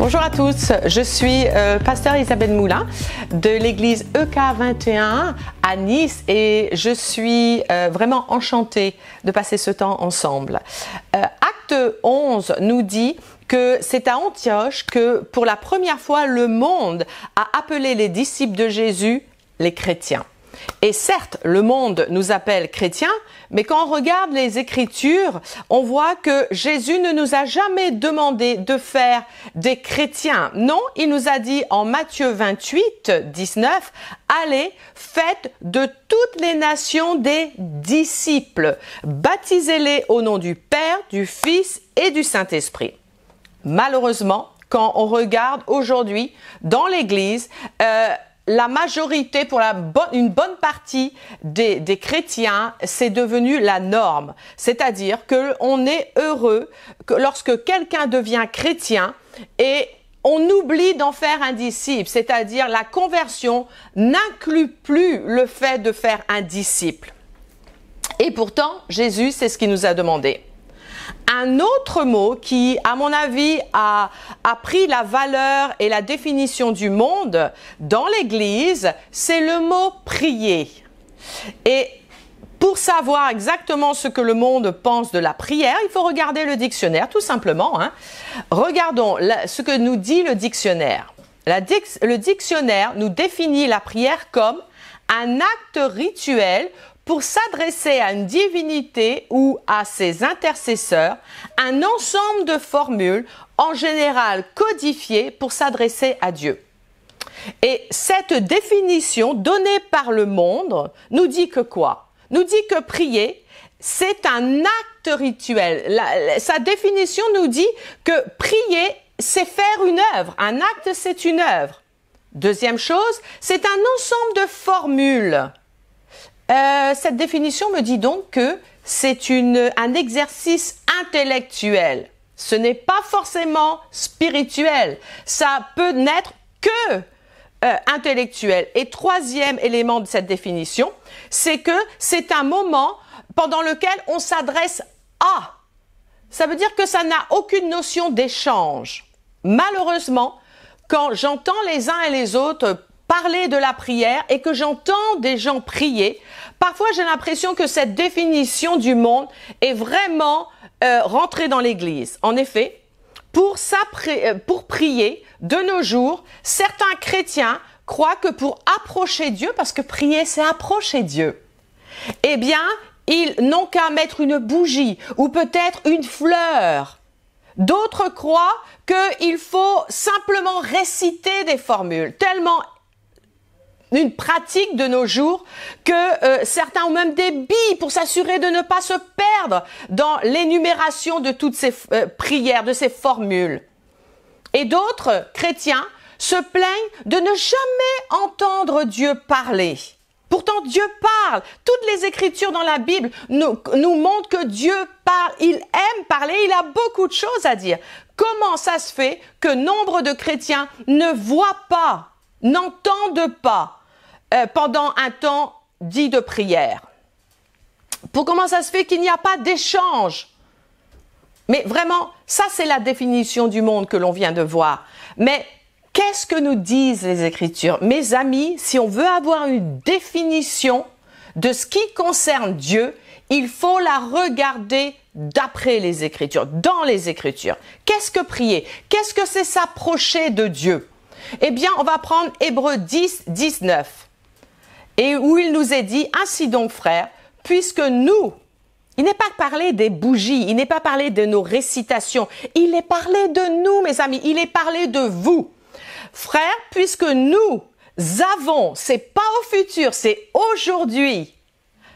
Bonjour à tous, je suis pasteur Isabelle Moulin de l'église EK21 à Nice et je suis vraiment enchantée de passer ce temps ensemble. Acte 11 nous dit que c'est à Antioche que pour la première fois le monde a appelé les disciples de Jésus les chrétiens. Et certes, le monde nous appelle chrétiens, mais quand on regarde les Écritures, on voit que Jésus ne nous a jamais demandé de faire des chrétiens. Non, il nous a dit en Matthieu 28, 19, « Allez, faites de toutes les nations des disciples, baptisez-les au nom du Père, du Fils et du Saint-Esprit. » Malheureusement, quand on regarde aujourd'hui dans l'Église, la majorité, pour une bonne partie des chrétiens, c'est devenu la norme. C'est-à-dire qu'on est heureux que lorsque quelqu'un devient chrétien et on oublie d'en faire un disciple. C'est-à-dire la conversion n'inclut plus le fait de faire un disciple. Et pourtant, Jésus, c'est ce qu'il nous a demandé. Un autre mot qui, à mon avis, a pris la valeur et la définition du monde dans l'Église, c'est le mot « prier ». Et pour savoir exactement ce que le monde pense de la prière, il faut regarder le dictionnaire, tout simplement. Regardons ce que nous dit le dictionnaire. Le dictionnaire nous définit la prière comme un acte rituel pour s'adresser à une divinité ou à ses intercesseurs, un ensemble de formules, en général codifiées pour s'adresser à Dieu. Et cette définition donnée par le monde nous dit que quoi? Nous dit que prier, c'est un acte rituel. Sa définition nous dit que prier, c'est faire une œuvre. Un acte, c'est une œuvre. Deuxième chose, c'est un ensemble de formules. Cette définition me dit donc que c'est un exercice intellectuel. Ce n'est pas forcément spirituel. Ça peut n'être que intellectuel. Et troisième élément de cette définition, c'est que c'est un moment pendant lequel on s'adresse à. Ça veut dire que ça n'a aucune notion d'échange. Malheureusement, quand j'entends les uns et les autres parler de la prière et que j'entends des gens prier, parfois j'ai l'impression que cette définition du monde est vraiment rentrée dans l'Église. En effet, pour prier de nos jours, certains chrétiens croient que pour approcher Dieu, parce que prier c'est approcher Dieu, eh bien ils n'ont qu'à mettre une bougie ou peut-être une fleur. D'autres croient qu'il faut simplement réciter des formules, tellement une pratique de nos jours que certains ont même des billes pour s'assurer de ne pas se perdre dans l'énumération de toutes ces prières, de ces formules. Et d'autres chrétiens se plaignent de ne jamais entendre Dieu parler. Pourtant, Dieu parle. Toutes les Écritures dans la Bible nous montrent que Dieu parle. Il aime parler, il a beaucoup de choses à dire. Comment ça se fait que nombre de chrétiens ne voient pas, n'entendent pas pendant un temps dit de prière? Comment ça se fait qu'il n'y a pas d'échange? Mais vraiment, ça c'est la définition du monde que l'on vient de voir. Mais qu'est-ce que nous disent les Écritures? Mes amis, si on veut avoir une définition de ce qui concerne Dieu, il faut la regarder d'après les Écritures, dans les Écritures. Qu'est-ce que prier? Qu'est-ce que c'est s'approcher de Dieu? Eh bien, on va prendre Hébreux 10, 19. Et où il nous est dit, ainsi donc frères, puisque nous, il n'est pas parlé des bougies, il n'est pas parlé de nos récitations, il est parlé de nous, mes amis, il est parlé de vous. Frères, puisque nous avons, c'est pas au futur, c'est aujourd'hui.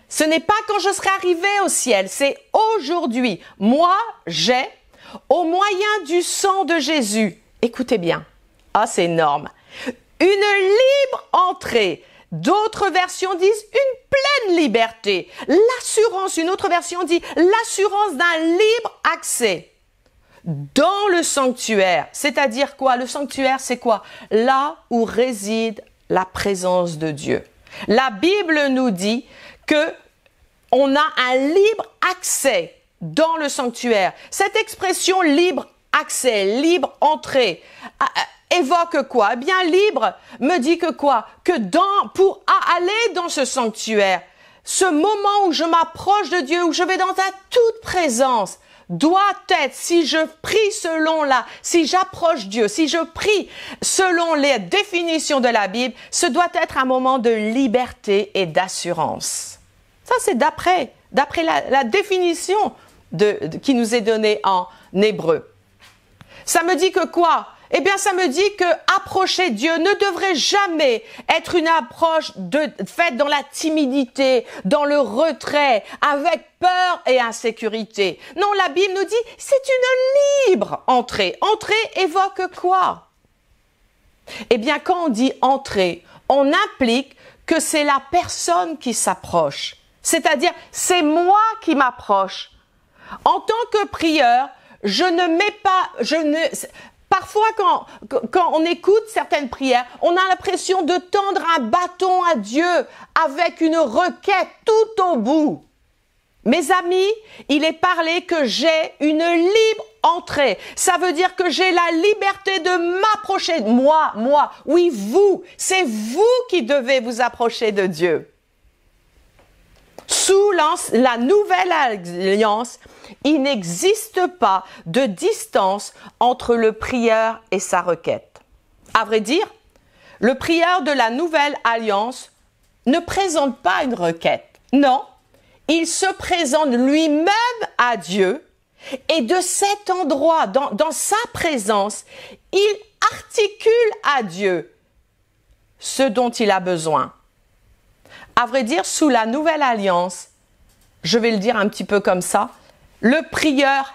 Ce n'est pas quand je serai arrivé au ciel, c'est aujourd'hui. Moi, j'ai, au moyen du sang de Jésus, écoutez bien, ah c'est énorme, une libre entrée. D'autres versions disent une pleine liberté. L'assurance, une autre version dit l'assurance d'un libre accès dans le sanctuaire. C'est-à-dire quoi? Le sanctuaire, c'est quoi? Là où réside la présence de Dieu. La Bible nous dit que on a un libre accès dans le sanctuaire. Cette expression libre accès, libre entrée. Évoque quoi? Eh bien, libre me dit que quoi? Que pour aller dans ce sanctuaire, ce moment où je m'approche de Dieu, où je vais dans ta toute présence, doit être, si je prie si j'approche Dieu, si je prie selon les définitions de la Bible, ce doit être un moment de liberté et d'assurance. Ça, c'est d'après la définition qui nous est donnée en hébreu. Ça me dit que quoi? Eh bien, ça me dit que approcher Dieu ne devrait jamais être une approche faite dans la timidité, dans le retrait, avec peur et insécurité. Non, la Bible nous dit, c'est une libre entrée. Entrée évoque quoi? Eh bien, quand on dit entrée, on implique que c'est la personne qui s'approche. C'est-à-dire, c'est moi qui m'approche. En tant que prieur, parfois, quand on écoute certaines prières, on a l'impression de tendre un bâton à Dieu avec une requête tout au bout. Mes amis, il est parlé que j'ai une libre entrée. Ça veut dire que j'ai la liberté de m'approcher. Moi, oui, vous. C'est vous qui devez vous approcher de Dieu. Sous la nouvelle alliance, il n'existe pas de distance entre le prieur et sa requête. À vrai dire, le prieur de la nouvelle alliance ne présente pas une requête. Non, il se présente lui-même à Dieu et de cet endroit, dans sa présence, il articule à Dieu ce dont il a besoin. À vrai dire, sous la nouvelle alliance, je vais le dire un petit peu comme ça, le prieur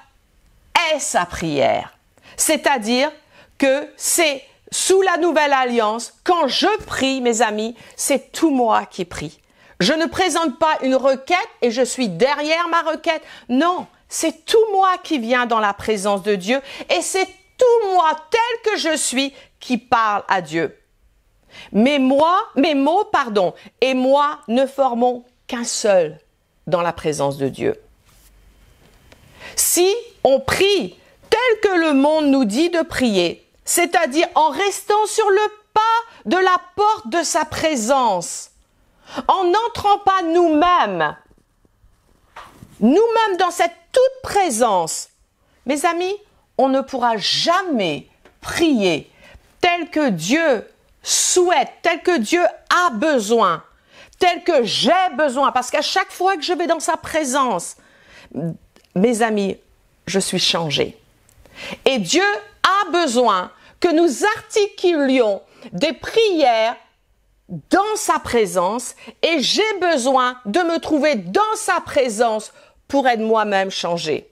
est sa prière. C'est-à-dire que c'est sous la nouvelle alliance, quand je prie, mes amis, c'est tout moi qui prie. Je ne présente pas une requête et je suis derrière ma requête. Non, c'est tout moi qui viens dans la présence de Dieu et c'est tout moi tel que je suis qui parle à Dieu. Mes mots, et moi ne formons qu'un seul dans la présence de Dieu. Si on prie tel que le monde nous dit de prier, c'est-à-dire en restant sur le pas de la porte de sa présence, en n'entrant pas nous-mêmes dans cette toute présence, mes amis, on ne pourra jamais prier tel que Dieu souhaite, tel que Dieu a besoin, tel que j'ai besoin, parce qu'à chaque fois que je vais dans sa présence, mes amis, je suis changée. Et Dieu a besoin que nous articulions des prières dans sa présence et j'ai besoin de me trouver dans sa présence pour être moi-même changée.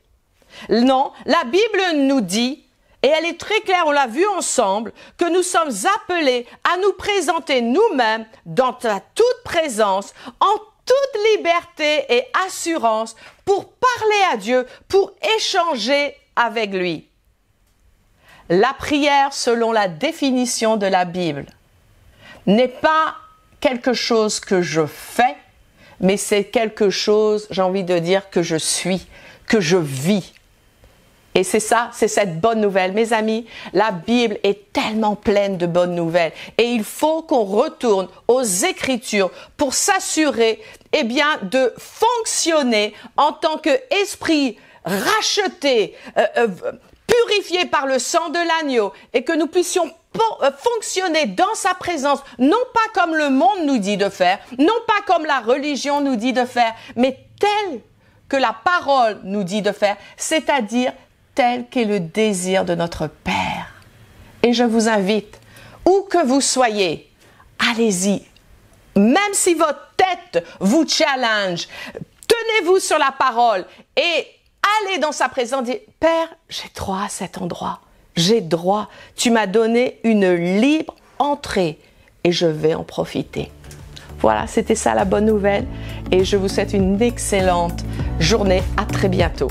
Non, la Bible nous dit, et elle est très claire, on l'a vu ensemble, que nous sommes appelés à nous présenter nous-mêmes dans ta toute présence, en toute liberté et assurance pour parler à Dieu, pour échanger avec lui. La prière, selon la définition de la Bible, n'est pas quelque chose que je fais, mais c'est quelque chose, j'ai envie de dire, que je suis, que je vis. Et c'est ça, c'est cette bonne nouvelle. Mes amis, la Bible est tellement pleine de bonnes nouvelles. Et il faut qu'on retourne aux Écritures pour s'assurer, eh bien, de fonctionner en tant qu'esprit racheté, purifié par le sang de l'agneau et que nous puissions fonctionner dans sa présence, non pas comme le monde nous dit de faire, non pas comme la religion nous dit de faire, mais tel que la parole nous dit de faire, c'est-à-dire tel qu'est le désir de notre Père. Et je vous invite, où que vous soyez, allez-y. Même si votre tête vous challenge, tenez-vous sur la parole et allez dans sa présence, dites, Père, j'ai droit à cet endroit. J'ai droit. Tu m'as donné une libre entrée et je vais en profiter. Voilà, c'était ça la bonne nouvelle et je vous souhaite une excellente journée. À très bientôt.